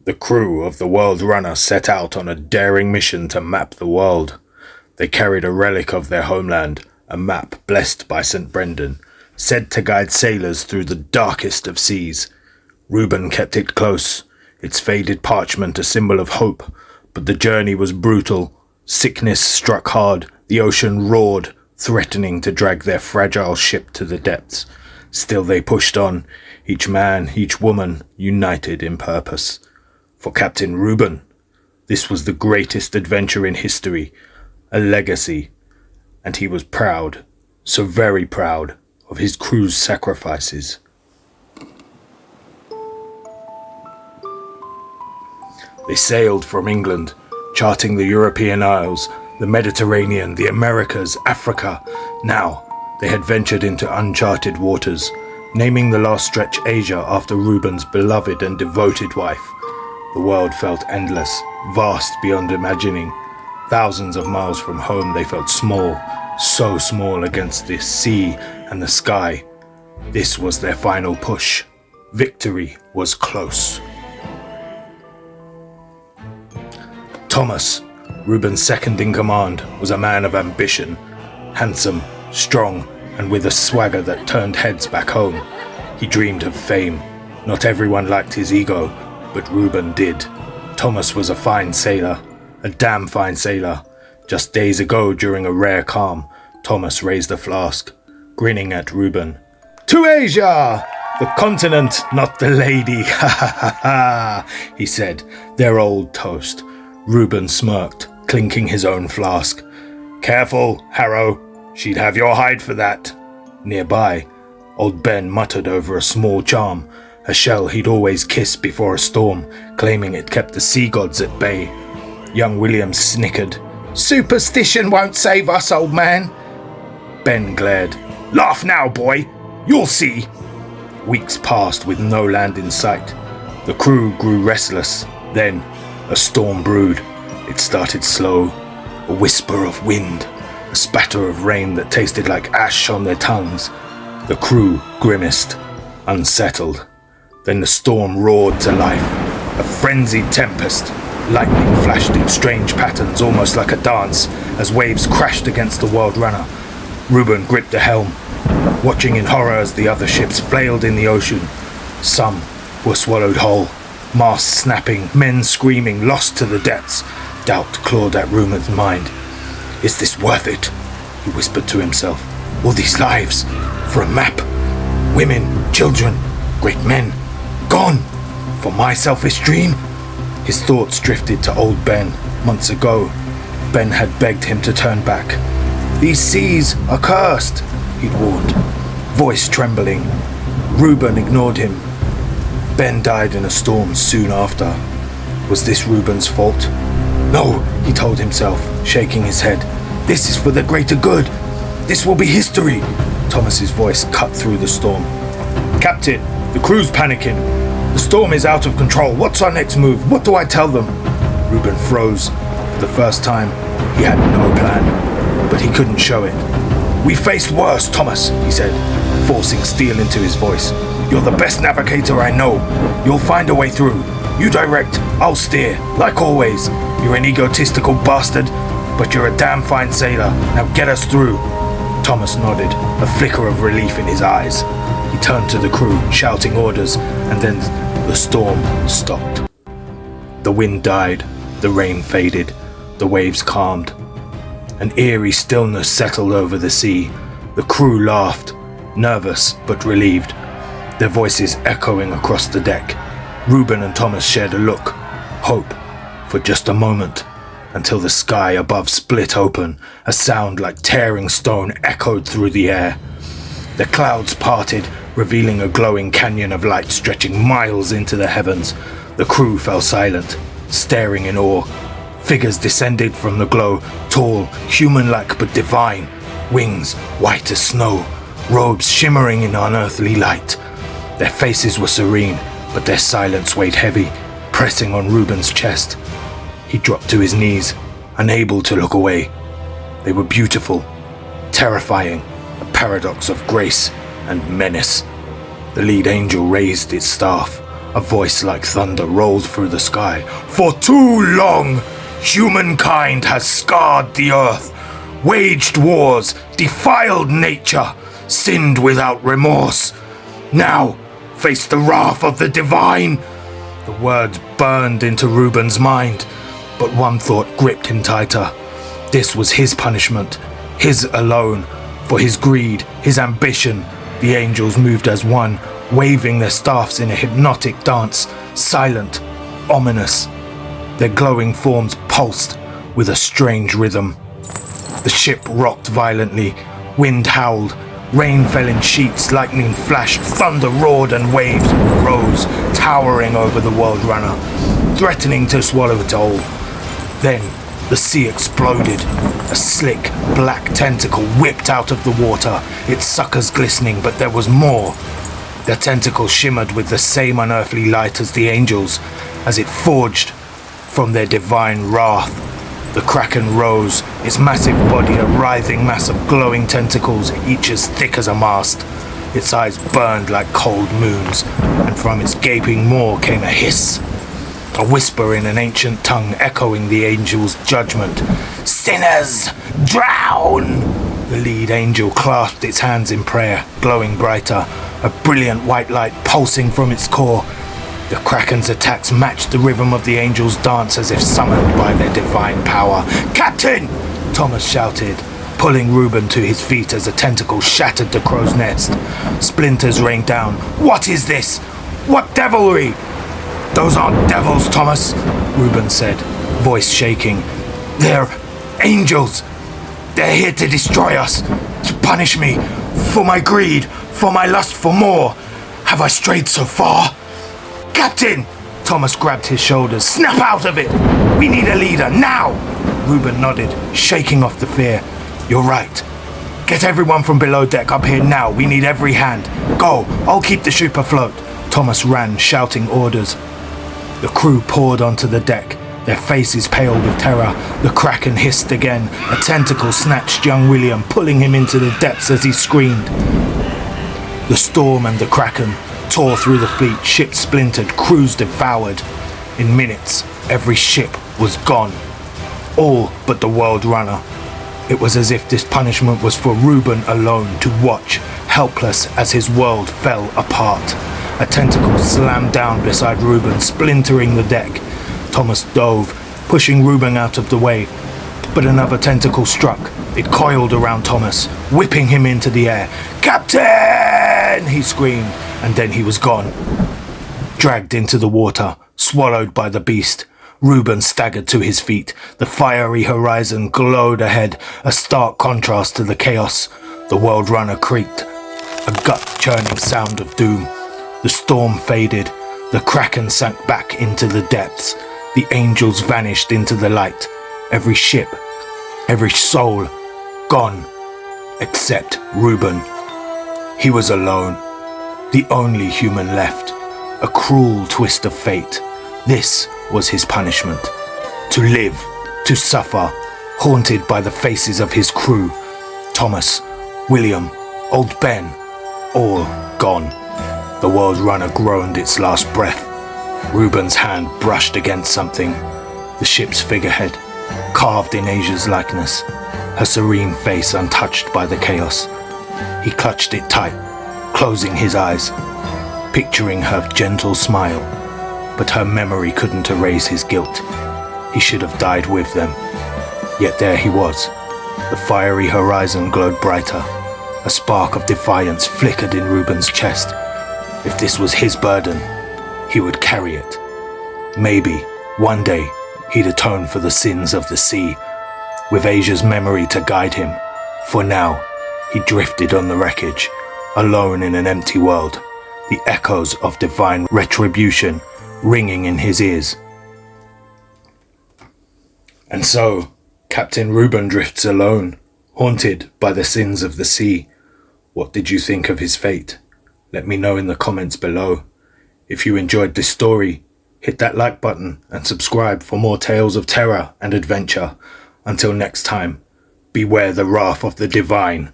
The crew of the World Runner set out on a daring mission to map the world. They carried a relic of their homeland, a map blessed by St. Brendan, said to guide sailors through the darkest of seas. Rueben kept it close, its faded parchment a symbol of hope, but the journey was brutal. Sickness struck hard, the ocean roared, threatening to drag their fragile ship to the depths. Still they pushed on, each man, each woman, united in purpose. For Captain Rueben, this was the greatest adventure in history, a legacy, and he was proud, so very proud, of his crew's sacrifices. They sailed from England, charting the European Isles, the Mediterranean, the Americas, Africa. Now, they had ventured into uncharted waters, naming the last stretch Asia after Ruben's beloved and devoted wife. The world felt endless, vast beyond imagining. Thousands of miles from home they felt small, so small against the sea and the sky. This was their final push. Victory was close. Thomas, Ruben's second in command, was a man of ambition, handsome, strong, and with a swagger that turned heads back home. He dreamed of fame. Not everyone liked his ego, but Rueben did. Thomas was a fine sailor, a damn fine sailor. Just days ago, during a rare calm, Thomas raised a flask, grinning at Rueben. "To Asia! The continent, not the lady, ha ha ha ha," he said, their old toast. Rueben smirked, clinking his own flask. "Careful, Harrow, she'd have your hide for that." Nearby, old Ben muttered over a small charm, a shell he'd always kiss before a storm, claiming it kept the sea gods at bay. Young William snickered. "Superstition won't save us, old man." Ben glared. "Laugh now, boy. You'll see." Weeks passed with no land in sight. The crew grew restless. Then, a storm brewed. It started slow. A whisper of wind. A spatter of rain that tasted like ash on their tongues. The crew grimaced, unsettled. Then the storm roared to life. A frenzied tempest. Lightning flashed in strange patterns, almost like a dance, as waves crashed against the World Runner. Rueben gripped the helm, watching in horror as the other ships flailed in the ocean. Some were swallowed whole, masts snapping, men screaming, lost to the depths. Doubt clawed at Ruben's mind. "Is this worth it?" he whispered to himself. "All these lives, for a map? Women, children, great men, gone, for my selfish dream?" His thoughts drifted to old Ben. Months ago, Ben had begged him to turn back. "These seas are cursed," he'd warned, voice trembling. Rueben ignored him. Ben died in a storm soon after. Was this Ruben's fault? "No," he told himself, shaking his head. "This is for the greater good. This will be history." Thomas's voice cut through the storm. "Captain, the crew's panicking. The storm is out of control. What's our next move? What do I tell them?" Rueben froze. For the first time, he had no plan, but he couldn't show it. "We faced worse, Thomas," he said, forcing steel into his voice. "You're the best navigator I know. You'll find a way through. You direct, I'll steer, like always. You're an egotistical bastard, but you're a damn fine sailor. Now get us through." Thomas nodded, a flicker of relief in his eyes. He turned to the crew, shouting orders, and then the storm stopped. The wind died, the rain faded, the waves calmed. An eerie stillness settled over the sea. The crew laughed, nervous but relieved, their voices echoing across the deck. Rueben and Thomas shared a look, hope, for just a moment, until the sky above split open. A sound like tearing stone echoed through the air. The clouds parted, revealing a glowing canyon of light stretching miles into the heavens. The crew fell silent, staring in awe. Figures descended from the glow, tall, human-like but divine. Wings white as snow, robes shimmering in unearthly light. Their faces were serene, but their silence weighed heavy, pressing on Ruben's chest. He dropped to his knees, unable to look away. They were beautiful, terrifying, a paradox of grace and menace. The lead angel raised its staff, A voice like thunder rolled through the sky. For too long, humankind has scarred the earth, waged wars, defiled nature, sinned without remorse. Now, face the wrath of the divine. The words burned into Ruben's mind, but one thought gripped him tighter. This was his punishment, his alone. For his greed, his ambition, the angels moved as one, waving their staffs in a hypnotic dance, silent, ominous. Their glowing forms pulsed with a strange rhythm. The ship rocked violently, wind howled, rain fell in sheets, lightning flashed, thunder roared and waves rose, towering over the World Runner, threatening to swallow it all. Then the sea exploded. A slick, black tentacle whipped out of the water, its suckers glistening, but there was more. The tentacle shimmered with the same unearthly light as the angels, as it forged from their divine wrath. The Kraken rose, its massive body a writhing mass of glowing tentacles, each as thick as a mast. Its eyes burned like cold moons, and from its gaping maw came a hiss. A whisper in an ancient tongue echoing the angel's judgment. Sinners, drown! The lead angel clasped its hands in prayer, glowing brighter, a brilliant white light pulsing from its core. The Kraken's attacks matched the rhythm of the angels' dance as if summoned by their divine power. Captain! Thomas shouted, pulling Rueben to his feet as a tentacle shattered the crow's nest. Splinters rained down. What is this? What devilry? Those aren't devils, Thomas, Rueben said, voice shaking. They're angels. They're here to destroy us, to punish me, for my greed, for my lust for more. Have I strayed so far? Captain! Thomas grabbed his shoulders. Snap out of it! We need a leader, now! Rueben nodded, shaking off the fear. You're right. Get everyone from below deck up here now. We need every hand. Go, I'll keep the ship afloat. Thomas ran, shouting orders. The crew poured onto the deck, their faces pale with terror. The Kraken hissed again. A tentacle snatched young William, pulling him into the depths as he screamed. The storm and the Kraken tore through the fleet, ships splintered, crews devoured. In minutes, every ship was gone. All but the World Runner. It was as if this punishment was for Rueben alone to watch, helpless as his world fell apart. A tentacle slammed down beside Rueben, splintering the deck. Thomas dove, pushing Rueben out of the way. But another tentacle struck. It coiled around Thomas, whipping him into the air. Captain! He screamed, and then he was gone. Dragged into the water, swallowed by the beast. Rueben staggered to his feet. The fiery horizon glowed ahead, a stark contrast to the chaos. The World Runner creaked, a gut-churning sound of doom. The storm faded. The Kraken sank back into the depths. The angels vanished into the light. Every ship, every soul, gone, except Rueben. He was alone, the only human left. A cruel twist of fate. This was his punishment. To live, to suffer, haunted by the faces of his crew. Thomas, William, Old Ben, all gone. The World Runner groaned its last breath. Ruben's hand brushed against something. The ship's figurehead, carved in Asia's likeness, her serene face untouched by the chaos. He clutched it tight, closing his eyes, picturing her gentle smile. But her memory couldn't erase his guilt. He should have died with them. Yet there he was. The fiery horizon glowed brighter. A spark of defiance flickered in Ruben's chest. If this was his burden, he would carry it. Maybe, one day, he'd atone for the sins of the sea, with Asia's memory to guide him. For now, he drifted on the wreckage, alone in an empty world, the echoes of divine retribution ringing in his ears. And so, Captain Rueben drifts alone, haunted by the sins of the sea. What did you think of his fate? Let me know in the comments below. If you enjoyed this story, hit that like button and subscribe for more tales of terror and adventure. Until next time, beware the wrath of the divine.